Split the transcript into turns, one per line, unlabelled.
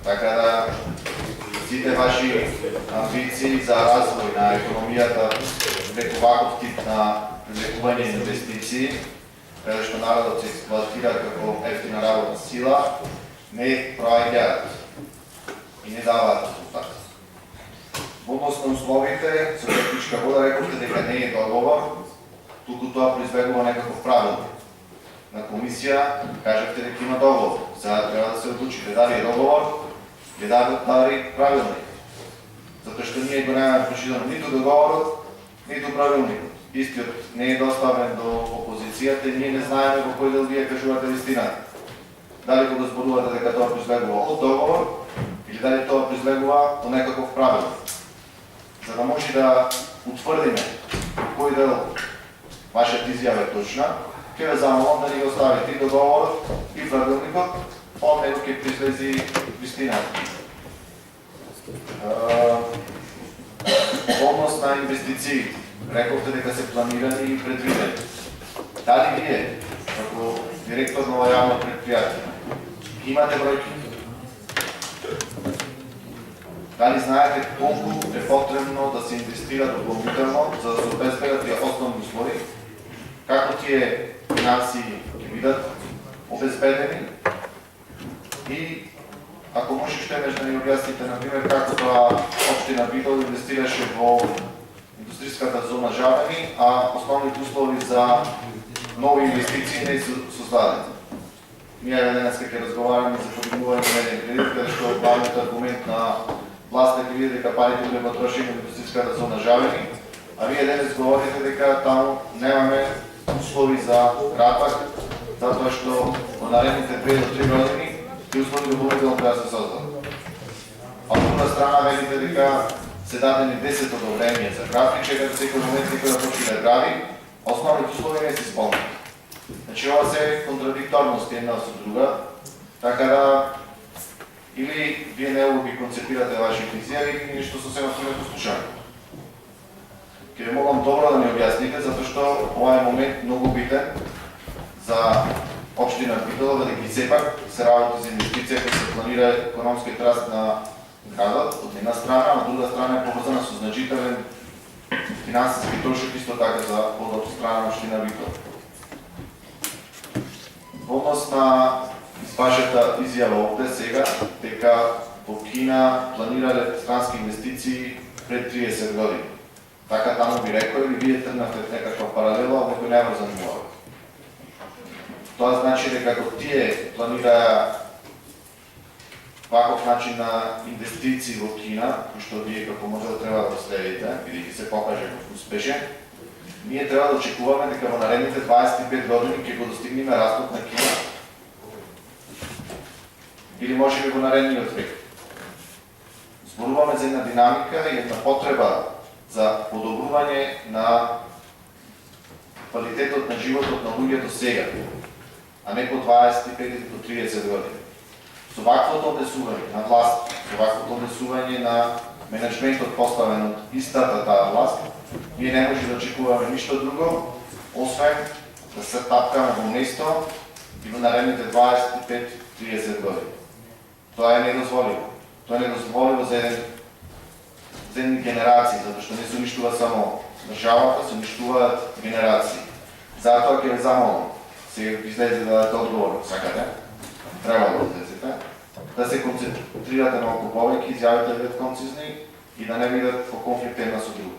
Така да сите ваши амбиции за развој на економијата преку ваков тип на привлекување инвестиции, каде што народот се експлоатира како ефтина работна сила, не проаѓаат и не даваат резултат. Во однос на условите, со Крстичка вода рековте дека не е договор, туку тоа произвегува некаков правилник. На комисија кажете дека има договор. Сега треба да се одлучите дали е договор или дали правилник. Затоа што ние го немаме прочитано ниту договорот, ниту правилникот. Истиот не е доставен до опозицијата и ние не знаеме во кој дел вие кажувате вистината. Дали го зборувате дека тоа произлегува од договор или дали тоа произлегува од некаков правилник. За да може да утврдиме кој дел вашата изјава е точна, ќе ве замолам да ни го оставите и договорот и правилникот, од него ќе произлези вистината. Однос на инвестиции. Рековте дека се планирани и предвидени. Дали вие, како директор на ова јавно предпријатие, имате бројки? Дали знаете колку е потребно да се инвестира дополнително за да се обезбедат тие основни услови? Како тие финанси ќе бидат обезбедени? И ако може ще да ни објасните, например, како тоа општина Битол инвестираше во индустријската зона Жабени, а основните услови за нови инвестиции не се создадени. Ние денеска ќе разговараме за подигнување на еден кредит, каде што главниот аргумент на власта ќе биде дека парите ќе потрошени во индустријската зона Жабени, а вие денес говорите дека таму немаме услови за рапак, затоа што во наредните 2 до 3 години тие услови допълнително треба да се создадат. А од друга страна велите дека се дадени 10 одобрение за графиче, каде секој момент некој да почне да гради, а основните услови не се исполнени. Значи ова се контрадикторности една со друга, така да или вие не ги концепирате вашите изјави или нешто сосема не послушаме. Ќе ви молам добро да ми објасните, затоа што ова е момент многу битен за општина Битола, бидејќи сепак се работи за инвестиција која се планира економскиот раст на градот од една страна, а од друга страна е поврзана со значителен финансиски трошок исто така за од страна на општина Битола. Во однос на вашата изјава овде сега дека во Кина планирале странски инвестиции пред 30 години. Така таму ви рекој или вие тргнавте некаква паралела, а некој не го занимава. Тоа значи дека ако тие планираа ваков начин на инвестиции во Кина, кој што вие како модел треба да го следите, бидејќи се покаже како успешен, ние треба да очекуваме дека во наредните 25 години ќе го достигнеме растот на Кина. Или може би во наредниот век. Зборуваме за една динамика и една потреба за подобрување на квалитетот на животот на луѓето сега, а не по 25 до 30 години. Со ваквото однесување на власт, со ваквото однесување на менеджментот поставен од истата таа власт, ние не може да очекуваме ништо друго, освен да се тапкаме во место и во наредните 25-30 години. Тоа е недозволиво. Тоа е недозволиво за едни генерации, затоа што не се уништува само државата, се уништуваат генерации. Затоа ќе ве замолам, сега излезе да дадете одговор, сакате? Треба да излезете. Да се концентрирате малку повеќе, изјавите да бидат концизни и да не бидат во конфликт една со друга.